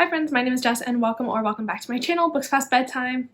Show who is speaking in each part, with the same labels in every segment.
Speaker 1: Hi friends, my name is Jess and welcome back to my channel, Books Past Bedtime.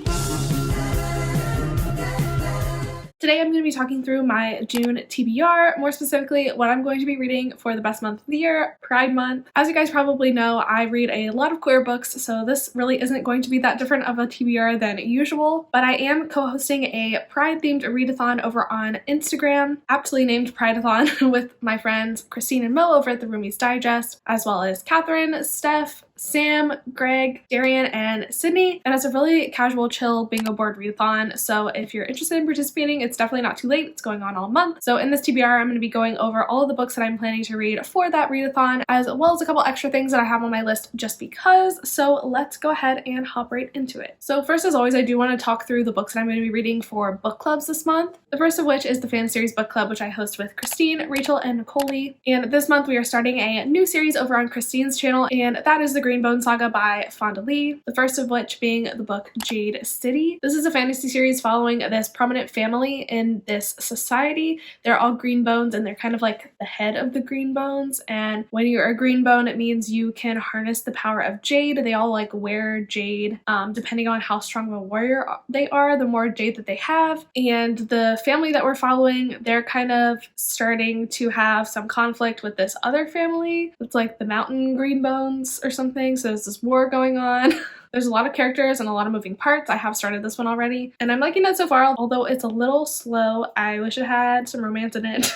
Speaker 1: Today I'm going to be talking through my June TBR, more specifically what I'm going to be reading for the best month of the year, Pride Month. As you guys probably know, I read a lot of queer books, so this really isn't going to be that different of a TBR than usual, but I am co-hosting a Pride-themed readathon over on Instagram, aptly named Pride-a-thon, with my friends Christine and Mo over at the Roomies Digest, as well as Catherine, Steph, Sam, Greg, Darian, and Sydney, and it's a really casual, chill bingo board readathon, so if you're interested in participating, it's definitely not too late. It's going on all month. So in this TBR, I'm going to be going over all of the books that I'm planning to read for that readathon, as well as a couple extra things that I have on my list just because, so let's go ahead and hop right into it. So first, as always, I do want to talk through the books that I'm going to be reading for book clubs this month. The first of which is the fan series book club, which I host with Christine, Rachel, and Nicole. And this month we are starting a new series over on Christine's channel, and that is the Greenbone Saga by Fonda Lee, the first of which being the book Jade City. This is a fantasy series following this prominent family in this society. They're all green bones and they're kind of like the head of the green bones, and when you're a green bone it means you can harness the power of jade. They all like wear jade depending on how strong of a warrior they are, the more jade that they have. And the family that we're following, they're kind of starting to have some conflict with this other family. It's like the mountain green bones or something, so there's this war going on. There's a lot of characters and a lot of moving parts. I have started this one already, and I'm liking it so far, although it's a little slow. I wish it had some romance in it,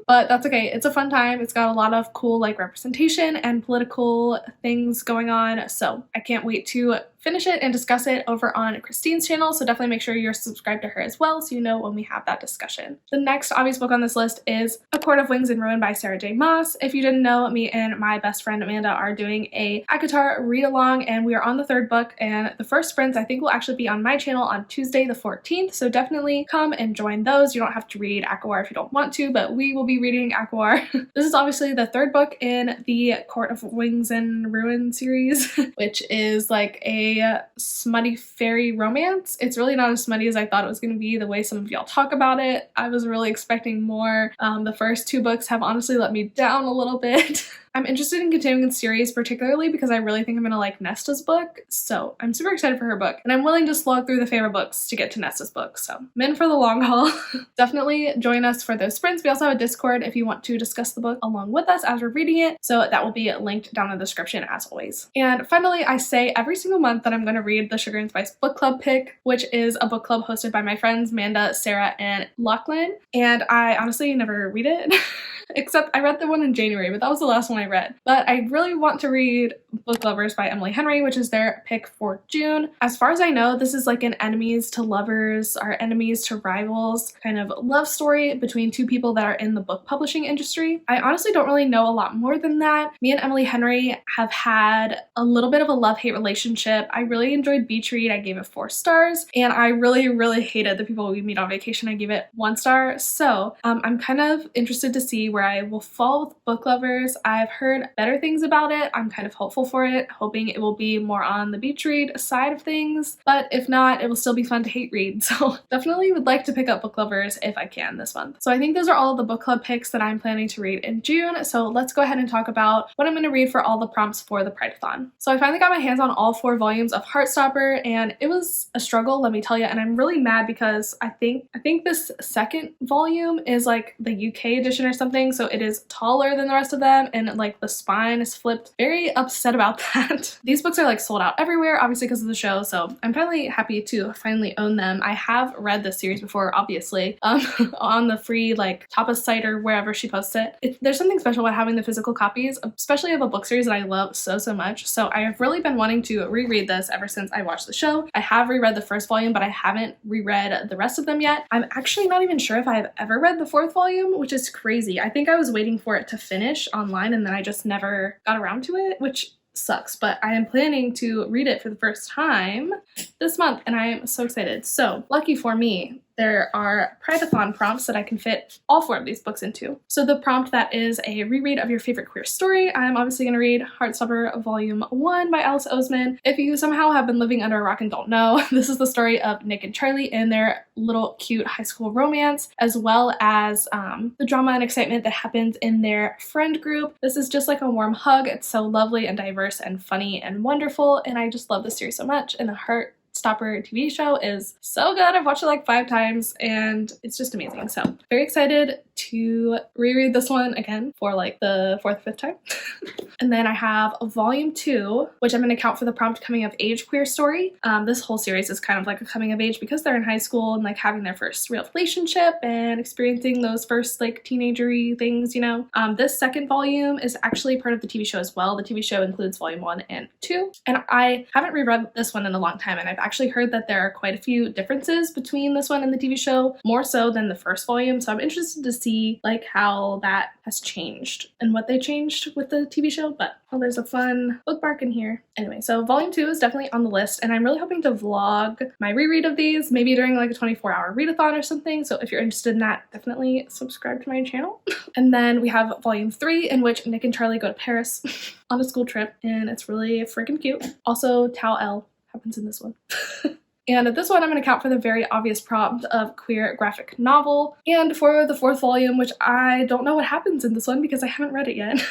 Speaker 1: but that's okay. It's a fun time. It's got a lot of cool like representation and political things going on, so I can't wait to finish it and discuss it over on Christine's channel, so definitely make sure you're subscribed to her as well so you know when we have that discussion. The next obvious book on this list is A Court of Wings and Ruin by Sarah J. Maas. If you didn't know, me and my best friend Amanda are doing a ACOTAR read-along, and we are on the third book, and the first sprints I think will actually be on my channel on Tuesday the 14th, so definitely come and join those. You don't have to read ACOTAR if you don't want to, but we will be reading ACOTAR. This is obviously the third book in the Court of Wings and Ruin series, which is like a smutty fairy romance. It's really not as smutty as I thought it was going to be, the way some of y'all talk about it. I was really expecting more. The first two books have honestly let me down a little bit. I'm interested in continuing the series, particularly because I really think I'm gonna like Nesta's book, so I'm super excited for her book, and I'm willing to slog through the favorite books to get to Nesta's book, so I'm in for the long haul. Definitely join us for those sprints. We also have a Discord if you want to discuss the book along with us as we're reading it, so that will be linked down in the description as always. And finally, I say every single month that I'm gonna read the Sugar and Spice Book Club pick, which is a book club hosted by my friends Manda, Sarah, and Lachlan, and I honestly never read it. Except I read the one in January, but that was the last one I read. But I really want to read Book Lovers by Emily Henry, which is their pick for June. As far as I know, this is like an enemies to lovers or enemies to rivals kind of love story between two people that are in the book publishing industry. I honestly don't really know a lot more than that. Me and Emily Henry have had a little bit of a love-hate relationship. I really enjoyed Beach Read. I gave it 4 stars, and I really hated The People We Meet on Vacation. I gave it 1 star. So I'm kind of interested to see where I will fall with Book Lovers. I've heard better things about it. I'm kind of hopeful for it, hoping it will be more on the beach read side of things, but if not, it will still be fun to hate read, so definitely would like to pick up Book Lovers if I can this month. So I think those are all of the book club picks that I'm planning to read in June, so let's go ahead and talk about what I'm going to read for all the prompts for the Pride-a-thon. So I finally got my hands on all 4 volumes of Heartstopper, and it was a struggle, let me tell you, and I'm really mad because I think this second volume is like the UK edition or something, so it is taller than the rest of them, and like the spine is flipped. Very upset about that. These books are like sold out everywhere, obviously because of the show, so I'm finally happy to finally own them. I have read this series before, obviously, on the free like Tapas site or wherever she posts it. There's something special about having the physical copies, especially of a book series that I love so much, so I have really been wanting to reread this ever since I watched the show. I have reread the first volume, but I haven't reread the rest of them yet. I'm actually not even sure if I've ever read the 4th volume, which is crazy. I think I was waiting for it to finish online and then I just never got around to it, which sucks, but I am planning to read it for the first time this month and I am so excited. So lucky for me, there are pride-a-thon prompts that I can fit all 4 of these books into. So the prompt that is a reread of your favorite queer story, I'm obviously going to read Heartstopper Volume 1 by Alice Oseman. If you somehow have been living under a rock and don't know, this is the story of Nick and Charlie and their little cute high school romance, as well as the drama and excitement that happens in their friend group. This is just like a warm hug. It's so lovely and diverse and funny and wonderful, and I just love this series so much. And the Heartstopper TV show is so good. I've watched it like 5 times and it's just amazing. So very excited to reread this one again for like the 4th or 5th time. And then I have Volume 2, which I'm going to count for the prompt coming of age queer story. This whole series is kind of like a coming of age because they're in high school and like having their first real relationship and experiencing those first like teenagery things, you know. This 2nd volume is actually part of the TV show as well. The TV show includes Volume 1 and 2. And I haven't reread this one in a long time, and I've actually heard that there are quite a few differences between this one and the TV show, more so than the 1st volume. So I'm interested to see like how that has changed and what they changed with the TV show. But oh, there's a fun bookmark in here. Anyway, so Volume 2 is definitely on the list, and I'm really hoping to vlog my reread of these, maybe during like a 24-hour readathon or something. So if you're interested in that, definitely subscribe to my channel. And then we have Volume 3, in which Nick and Charlie go to Paris on a school trip, and it's really freaking cute. Also, Tao L happens in this one. And this one I'm going to count for the very obvious prompt of queer graphic novel. And for the 4th volume, which I don't know what happens in this one because I haven't read it yet,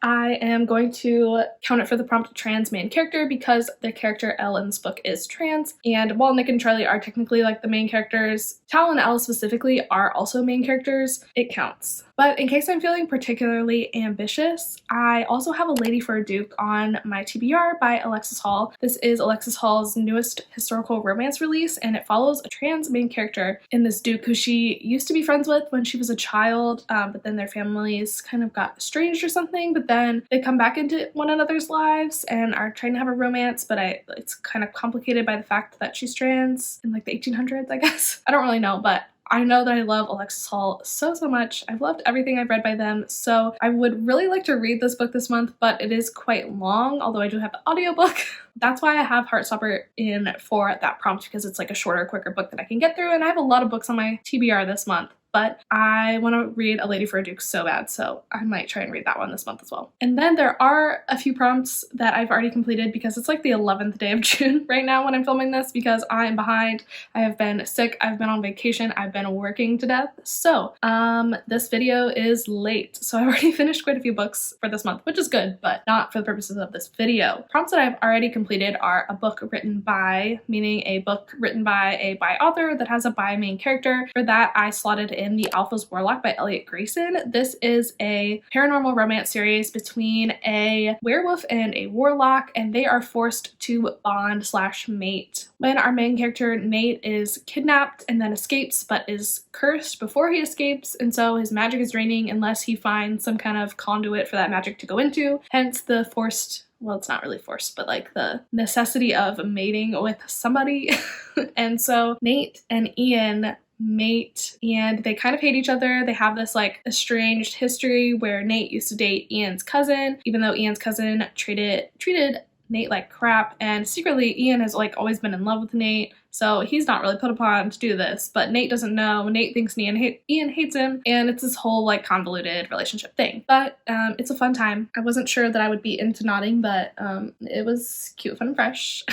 Speaker 1: I am going to count it for the prompt trans main character because the character Elle in this book is trans. And while Nick and Charlie are technically like the main characters, Tal and Elle specifically are also main characters. It counts. But in case I'm feeling particularly ambitious, I also have A Lady for a Duke on my TBR by Alexis Hall. This is Alexis Hall's newest historical romance release, and it follows a trans main character in this Duke who she used to be friends with when she was a child, but then their families kind of got estranged or something, but then they come back into one another's lives and are trying to have a romance, but it's kind of complicated by the fact that she's trans in like the 1800s, I guess. I don't really know, but I know that I love Alexis Hall so much. I've loved everything I've read by them, so I would really like to read this book this month, but it is quite long, although I do have the audiobook. That's why I have Heartstopper in for that prompt, because it's like a shorter, quicker book that I can get through, and I have a lot of books on my TBR this month. But I want to read A Lady for a Duke so bad, so I might try and read that one this month as well. And then there are a few prompts that I've already completed because it's like the 11th day of June right now when I'm filming this because I am behind. I have been sick, I've been on vacation, I've been working to death. So this video is late. So I've already finished quite a few books for this month, which is good, but not for the purposes of this video. Prompts that I've already completed are a book written by, meaning a book written by a bi author that has a bi main character. For that, I slotted in The Alpha's Warlock by Elliot Grayson. This is a paranormal romance series between a werewolf and a warlock, and they are forced to bond/mate. When our main character Nate is kidnapped and then escapes, but is cursed before he escapes, and so his magic is draining unless he finds some kind of conduit for that magic to go into. Hence the forced, well, it's not really forced, but like the necessity of mating with somebody. And so Nate and Ian mate, and they kind of hate each other. They have this like estranged history where Nate used to date Ian's cousin, even though Ian's cousin treated Nate like crap, and secretly Ian has like always been in love with Nate, so he's not really put upon to do this, but Nate doesn't know. Nate thinks Ian hates him, and it's this whole like convoluted relationship thing. But it's a fun time. I wasn't sure that I would be into nodding, but it was cute, fun, and fresh.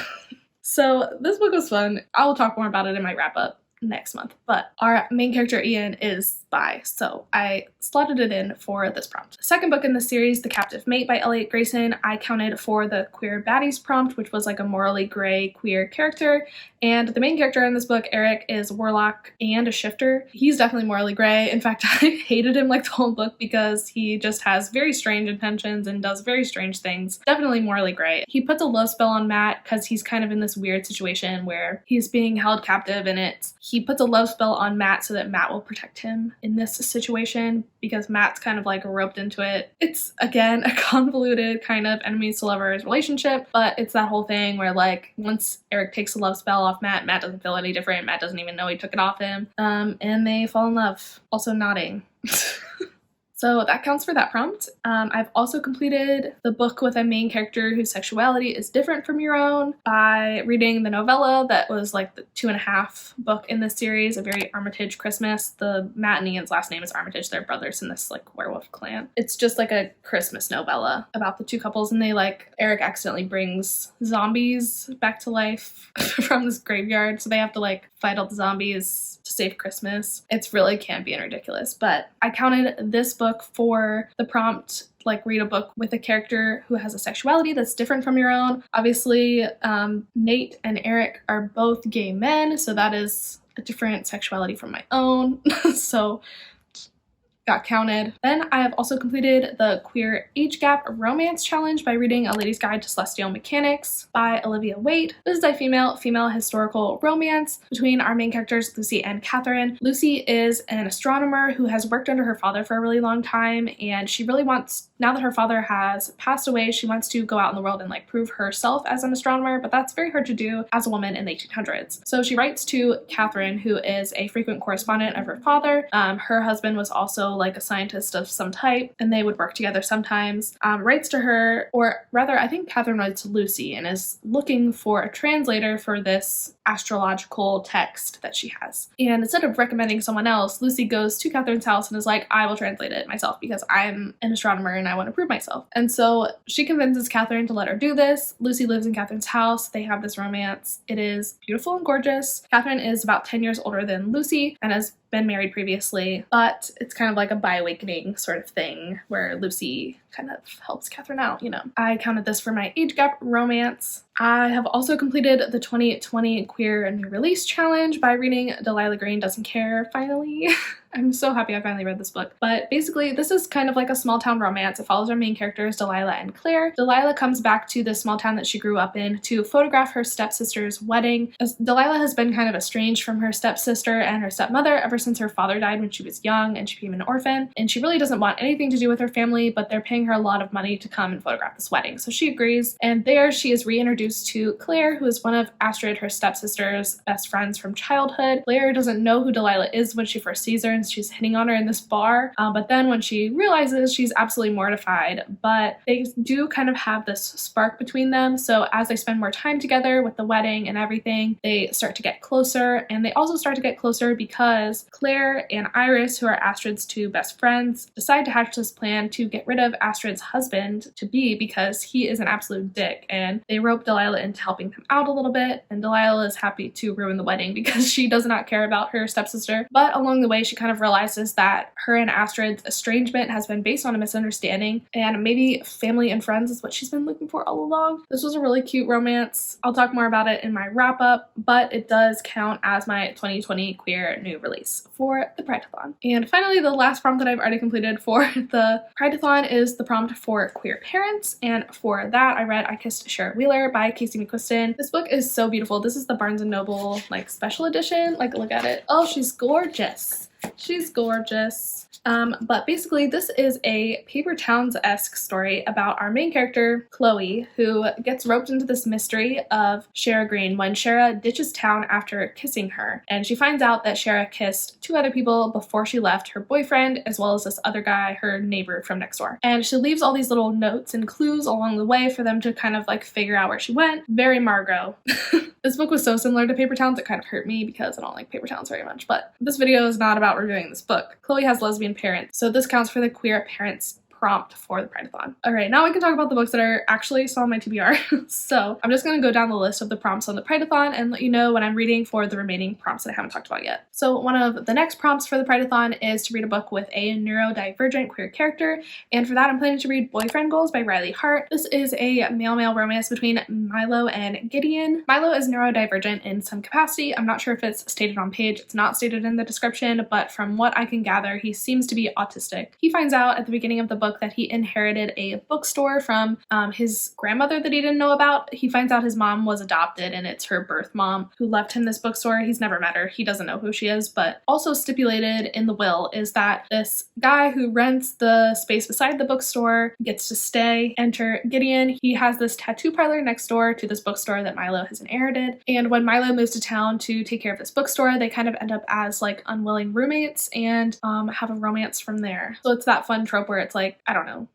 Speaker 1: So this book was fun. I will talk more about it in my wrap up next month, but our main character Ian is bi, so I slotted it in for this prompt. The second book in the series, The Captive Mate by Elliot Grayson, I counted for the queer baddies prompt, which was like a morally gray queer character, and the main character in this book, Eric, is warlock and a shifter. He's definitely morally gray. In fact, I hated him like the whole book because he just has very strange intentions and does very strange things. Definitely morally gray. He puts a love spell on Matt because he's kind of in this weird situation where he's being held captive, and he puts a love spell on Matt so that Matt will protect him in this situation because Matt's kind of like roped into it. It's again a convoluted kind of enemies to lovers relationship, but it's that whole thing where like once Eric takes a love spell off Matt, Matt doesn't feel any different. Matt doesn't even know he took it off him. And they fall in love. Also nodding. So that counts for that prompt. I've also completed the book with a main character whose sexuality is different from your own by reading the novella that was like the 2.5 book in this series, A Very Armitage Christmas. Matt and Ian's last name is Armitage. They're brothers in this like werewolf clan. It's just like a Christmas novella about the two couples, and Eric accidentally brings zombies back to life from this graveyard, so they have to like fight all the zombies to save Christmas. It's really campy and ridiculous, but I counted this book for the prompt, like read a book with a character who has a sexuality that's different from your own. Obviously, Nate and Eric are both gay men, so that is a different sexuality from my own. So got counted. Then I have also completed the Queer Age Gap Romance Challenge by reading A Lady's Guide to Celestial Mechanics by Olivia Waite. This is a female historical romance between our main characters, Lucy and Catherine. Lucy is an astronomer who has worked under her father for a really long time, and she really wants, now that her father has passed away, she wants to go out in the world and like prove herself as an astronomer, but that's very hard to do as a woman in the 1800s. So she writes to Catherine, who is a frequent correspondent of her father. Her husband was also like a scientist of some type, and they would work together sometimes. Writes to her, or rather I think Catherine writes to Lucy and is looking for a translator for this astrological text that she has. And instead of recommending someone else, Lucy goes to Catherine's house and is like, I will translate it myself because I'm an astronomer and I want to prove myself. And so she convinces Catherine to let her do this. Lucy lives in Catherine's house. They have this romance. It is beautiful and gorgeous. Catherine is about 10 years older than Lucy and has been married previously, but it's kind of like a bi-awakening sort of thing where Lucy kind of helps Catherine out, you know. I counted this for my age gap romance. I have also completed the 2020 Queer New Release Challenge by reading Delilah Green Doesn't Care, finally. I'm so happy I finally read this book. But basically, this is kind of like a small town romance. It follows our main characters, Delilah and Claire. Delilah comes back to the small town that she grew up in to photograph her stepsister's wedding. Delilah has been kind of estranged from her stepsister and her stepmother ever since her father died when she was young and she became an orphan. And she really doesn't want anything to do with her family, but they're paying her a lot of money to come and photograph this wedding. So she agrees, and there she is reintroduced to Claire, who is one of Astrid, her stepsister's best friends from childhood. Claire doesn't know who Delilah is when she first sees her, and she's hitting on her in this bar. But then when she realizes, she's absolutely mortified. But they do kind of have this spark between them. So as they spend more time together with the wedding and everything, they start to get closer. And they also start to get closer because Claire and Iris, who are Astrid's two best friends, decide to hatch this plan to get rid of Astrid's husband-to-be because he is an absolute dick. And they rope Delilah into helping them out a little bit. And Delilah is happy to ruin the wedding because she does not care about her stepsister. But along the way, she kind of realizes that her and Astrid's estrangement has been based on a misunderstanding, and maybe family and friends is what she's been looking for all along. This was a really cute romance. I'll talk more about it in my wrap-up, but it does count as my 2020 Queer New Release for the pride-a-thon. And finally, the last prompt that I've already completed for the pride-a-thon is the prompt for queer parents, and for that I read I Kissed Shara Wheeler by Casey McQuiston. This book is so beautiful. This is the Barnes & Noble like special edition. Like, look at it. Oh, she's gorgeous. She's gorgeous. But basically this is a Paper Towns-esque story about our main character, Chloe, who gets roped into this mystery of Shara Green when Shara ditches town after kissing her. And she finds out that Shara kissed 2 other people before she left, her boyfriend, as well as this other guy, her neighbor from next door. And she leaves all these little notes and clues along the way for them to kind of like figure out where she went. Very Margot. This book was so similar to Paper Towns, it kind of hurt me because I don't like Paper Towns very much, but this video is not about reviewing this book. Chloe has lesbian parents, so this counts for the queer parents prompt for the pride-a-thon. Alright, now we can talk about the books that are actually still on my TBR. So I'm just going to go down the list of the prompts on the pride-a-thon and let you know what I'm reading for the remaining prompts that I haven't talked about yet. So one of the next prompts for the pride-a-thon is to read a book with a neurodivergent queer character, and for that I'm planning to read Boyfriend Goals by Riley Hart. This is a male-male romance between Milo and Gideon. Milo is neurodivergent in some capacity. I'm not sure if it's stated on page. It's not stated in the description, but from what I can gather, he seems to be autistic. He finds out at the beginning of the book book that he inherited a bookstore from his grandmother that he didn't know about. He finds out his mom was adopted and it's her birth mom who left him this bookstore. He's never met her. He doesn't know who she is, but also stipulated in the will is that this guy who rents the space beside the bookstore gets to stay. Enter Gideon. He has this tattoo parlor next door to this bookstore that Milo has inherited. And when Milo moves to town to take care of this bookstore, they kind of end up as like unwilling roommates and have a romance from there. So it's that fun trope where it's like, I don't know,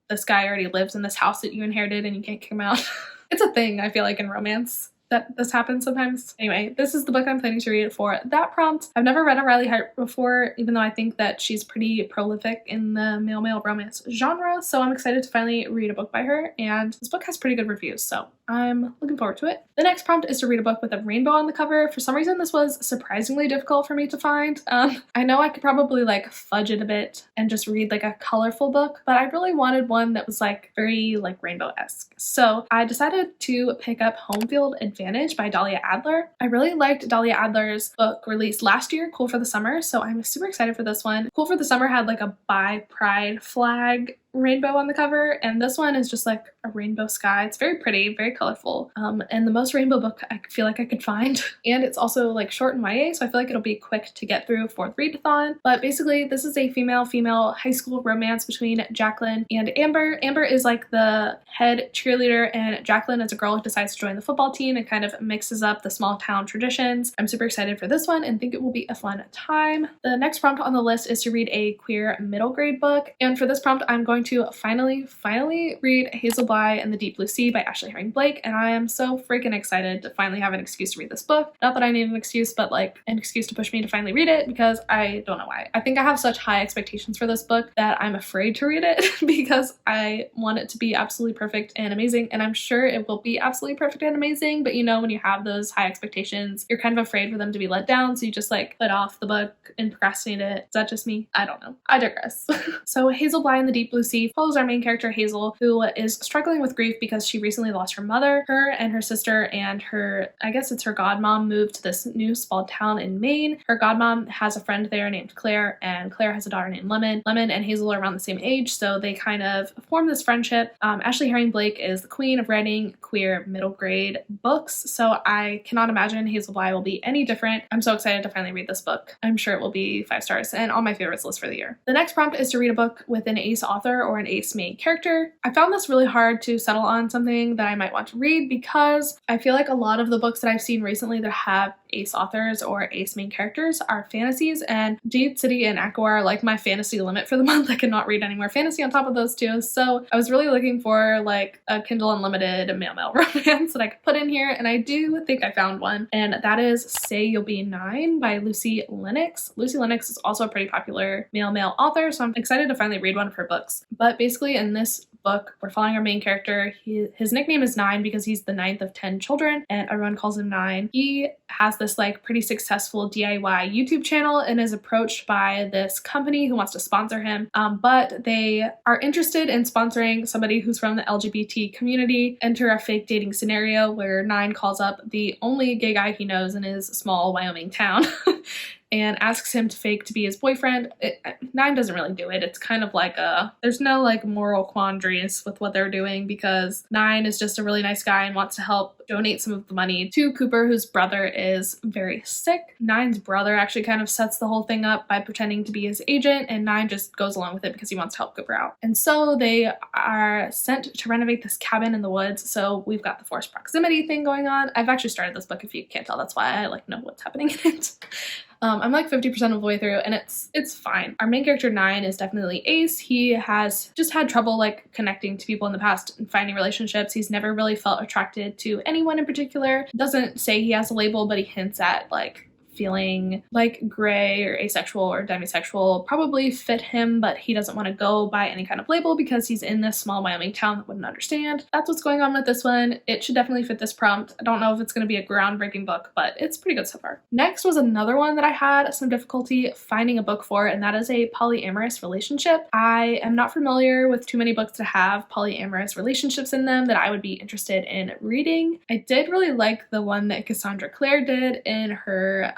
Speaker 1: this guy already lives in this house that you inherited and you can't kick him out. It's a thing, I feel like, in romance that this happens sometimes. Anyway, this is the book I'm planning to read for that prompt. I've never read a Riley Hart before, even though I think that she's pretty prolific in the male romance genre, so I'm excited to finally read a book by her, and this book has pretty good reviews, so I'm looking forward to it. The next prompt is to read a book with a rainbow on the cover. For some reason, this was surprisingly difficult for me to find. I know I could probably like fudge it a bit and just read like a colorful book, but I really wanted one that was like very like rainbow-esque. So I decided to pick up Home Field Advantage by Dahlia Adler. I really liked Dahlia Adler's book released last year, Cool for the Summer, so I'm super excited for this one. Cool for the Summer had like a bi pride flag rainbow on the cover, and this one is just like a rainbow sky. It's very pretty, very colorful, and the most rainbow book I feel like I could find. And it's also like short and YA, so I feel like it'll be quick to get through for readathon. But basically, this is a female high school romance between Jacqueline and Amber. Amber is like the head cheerleader, and Jacqueline is a girl who decides to join the football team and kind of mixes up the small town traditions. I'm super excited for this one and think it will be a fun time. The next prompt on the list is to read a queer middle grade book, and for this prompt, I'm going to finally read Hazel Bly and the Deep Blue Sea by Ashley Herring Blake, and I am so freaking excited to finally have an excuse to read this book. Not that I need an excuse, but like an excuse to push me to finally read it, because I don't know why. I think I have such high expectations for this book that I'm afraid to read it because I want it to be absolutely perfect and amazing, and I'm sure it will be absolutely perfect and amazing, but you know, when you have those high expectations, you're kind of afraid for them to be let down, so you just like put off the book and procrastinate it. Is that just me? I don't know. I digress. So Hazel Bly and the Deep Blue Sea follows our main character Hazel, who is struggling with grief because she recently lost her mother. Her and her sister and her, I guess it's her godmom, moved to this new small town in Maine. Her godmom has a friend there named Claire, and Claire has a daughter named Lemon. Lemon and Hazel are around the same age, so they kind of form this friendship. Ashley Herring Blake is the queen of writing queer middle grade books, so I cannot imagine Hazel Bly will be any different. I'm so excited to finally read this book. I'm sure it will be 5 stars and on my favorites list for the year. The next prompt is to read a book with an ace author or an ace main character. I found this really hard to settle on something that I might want to read because I feel like a lot of the books that I've seen recently that have ace authors or ace main characters are fantasies, and Jade City and Echo are like my fantasy limit for the month. I cannot read any more fantasy on top of those two, so I was really looking for like a Kindle Unlimited male romance that I could put in here, and I do think I found one, and that is Say You'll Be 9 by Lucy Lennox. Lucy Lennox is also a pretty popular male author, so I'm excited to finally read one of her books. But basically in this book, we're following our main character. His nickname is Nine because he's the 9th of 10 children and everyone calls him Nine. He has this like pretty successful DIY YouTube channel and is approached by this company who wants to sponsor him, but they are interested in sponsoring somebody who's from the LGBT community. Enter a fake dating scenario where Nine calls up the only gay guy he knows in his small Wyoming town and asks him to fake to be his boyfriend. Nine doesn't really do it. It's kind of like there's no like moral quandaries with what they're doing because Nine is just a really nice guy and wants to help donate some of the money to Cooper, whose brother is very sick. Nine's brother actually kind of sets the whole thing up by pretending to be his agent, and Nine just goes along with it because he wants to help Cooper out. And so they are sent to renovate this cabin in the woods, so we've got the forced proximity thing going on. I've actually started this book, if you can't tell. That's why I like know what's happening in it. I'm like 50% of the way through and it's fine. Our main character Nine is definitely ace. He has just had trouble like connecting to people in the past and finding relationships. He's never really felt attracted to anyone in particular. Doesn't say he has a label, but he hints at like feeling like gray or asexual or demisexual probably fit him, but he doesn't want to go by any kind of label because he's in this small Wyoming town that wouldn't understand. That's what's going on with this one. It should definitely fit this prompt. I don't know if it's going to be a groundbreaking book, but it's pretty good so far. Next was another one that I had some difficulty finding a book for, and that is a polyamorous relationship. I am not familiar with too many books that have polyamorous relationships in them that I would be interested in reading. I did really like the one that Cassandra Clare did in her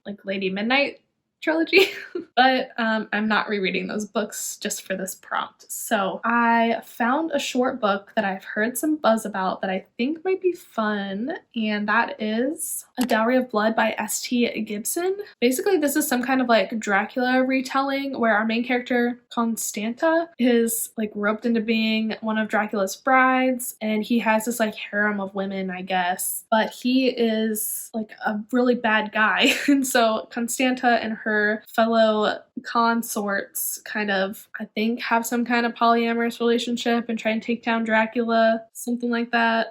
Speaker 1: like Lady Midnight trilogy. But I'm not rereading those books just for this prompt. So I found a short book that I've heard some buzz about that I think might be fun, and that is A Dowry of Blood by S.T. Gibson. Basically, this is some kind of like Dracula retelling where our main character, Constanta, is like roped into being one of Dracula's brides, and he has this like harem of women, I guess, but he is like a really bad guy. And so Constanta and her fellow consorts kind of, I think, have some kind of polyamorous relationship and try and take down Dracula, something like that.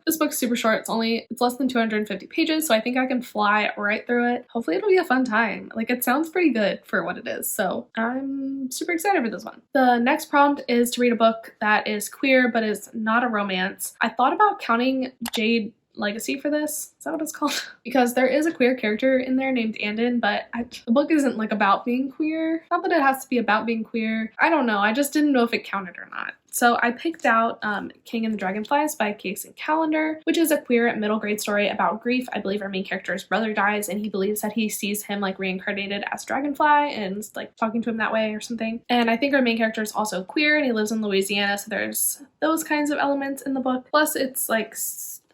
Speaker 1: This book's super short. It's less than 250 pages, so I think I can fly right through it. Hopefully it'll be a fun time. Like, it sounds pretty good for what it is, so I'm super excited for this one. The next prompt is to read a book that is queer but is not a romance. I thought about counting Jade Legacy for this. Is that what it's called? Because there is a queer character in there named Andon, but the book isn't like about being queer. Not that it has to be about being queer. I don't know. I just didn't know if it counted or not. So I picked out King and the Dragonflies by Casey Callender, which is a queer middle grade story about grief. I believe our main character's brother dies and he believes that he sees him like reincarnated as Dragonfly and like talking to him that way or something. And I think our main character is also queer and he lives in Louisiana, so there's those kinds of elements in the book. Plus it's like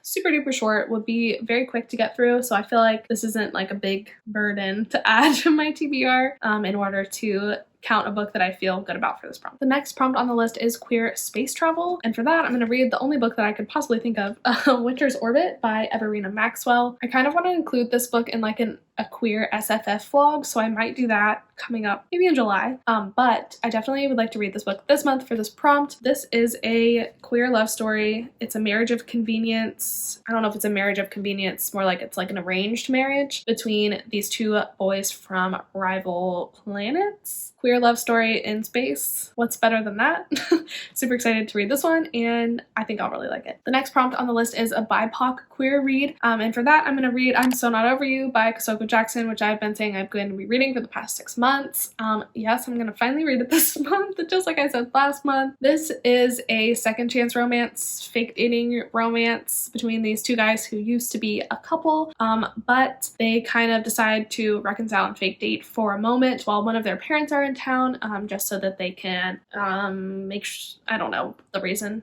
Speaker 1: super duper short, would be very quick to get through, so I feel like this isn't like a big burden to add to my TBR in order to count a book that I feel good about for this prompt. The next prompt on the list is queer space travel, and for that I'm going to read the only book that I could possibly think of, Winter's Orbit by Everina Maxwell. I kind of want to include this book in like a queer SFF vlog, so I might do that coming up maybe in July, but I definitely would like to read this book this month for this prompt. This is a queer love story. It's a marriage of convenience. I don't know if it's a marriage of convenience, more like it's like an arranged marriage between these two boys from rival planets. Queer love story in space. What's better than that? Super excited to read this one, and I think I'll really like it. The next prompt on the list is a BIPOC queer read, and for that I'm going to read I'm So Not Over You by Kosoko Jackson, which I've been saying I'm going to be reading for the past 6 months. Yes, I'm going to finally read it this month, just like I said last month. This is a second chance romance, fake dating romance between these two guys who used to be a couple, but they kind of decide to reconcile and fake date for a moment while one of their parents are in town, just so that they can I don't know the reason.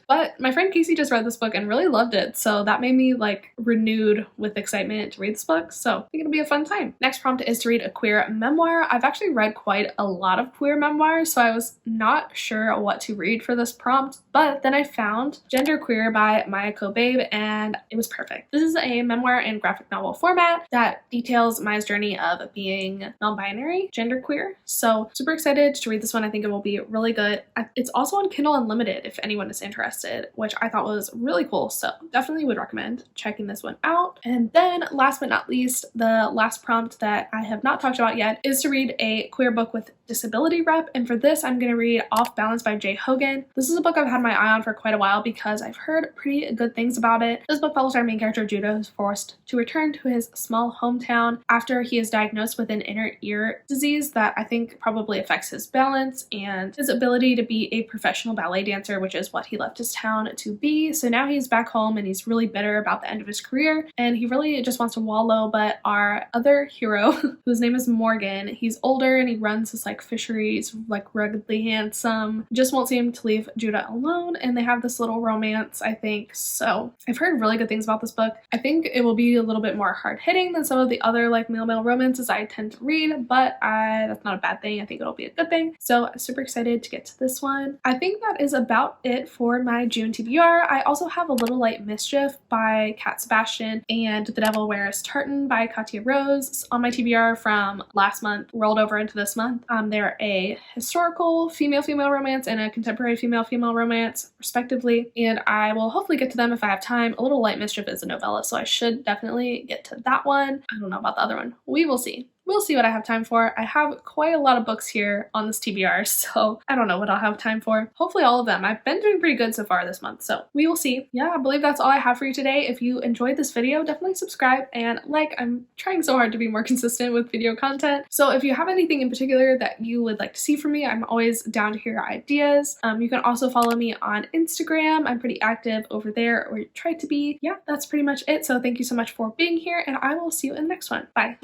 Speaker 1: But my friend Casey just read this book and really loved it, so that made me like renewed with excitement to read this book, so I think it'll be a fun time. Next prompt is to read a queer memoir. I've actually read quite a lot of queer memoirs, so I was not sure what to read for this prompt, but then I found Genderqueer by Maya Kobabe and it was perfect. This is a memoir in graphic novel format that details Maya's journey of being non-binary, genderqueer, so super excited to read this one. I think it will be really good. It's also on Kindle Unlimited if anyone is interested, which I thought was really cool, so definitely would recommend checking this one out. And then last but not least, the last prompt that I have not talked about yet is to read a queer book with disability rep, and for this I'm going to read Off Balance by Jay Hogan. This is a book I've had my eye on for quite a while because I've heard pretty good things about it. This book follows our main character Judah, who's forced to return to his small hometown after he is diagnosed with an inner ear disease that I think probably affects his balance and his ability to be a professional ballet dancer, which is what he left his town to be. So now he's back home and he's really bitter about the end of his career and he really just wants to wallow, but our other hero, whose name is Morgan, he's older and he runs this like fisheries, like ruggedly handsome, just won't seem to leave Judah alone, and they have this little romance, I think. So I've heard really good things about this book. I think it will be a little bit more hard-hitting than some of the other like male romances I tend to read, but that's not a bad thing. I think it'll be a good thing. So I'm super excited to get to this one. I think that is about it for my June TBR. I also have A Little Light Mischief by Kat Sebastian and The Devil Wears Tartan by Katya Rose on my TBR from last month rolled over into this month. They're a historical female romance and a contemporary female romance respectively, and I will hopefully get to them if I have time. A Little Light Mischief is a novella, so I should definitely get to that one. I don't know about the other one. We will see. We'll see what I have time for. I have quite a lot of books here on this TBR, so I don't know what I'll have time for. Hopefully all of them. I've been doing pretty good so far this month, so we will see. Yeah, I believe that's all I have for you today. If you enjoyed this video, definitely subscribe and like. I'm trying so hard to be more consistent with video content, so if you have anything in particular that you would like to see from me, I'm always down to hear ideas. You can also follow me on Instagram. I'm pretty active over there, or try to be. Yeah, that's pretty much it. So thank you so much for being here, and I will see you in the next one. Bye.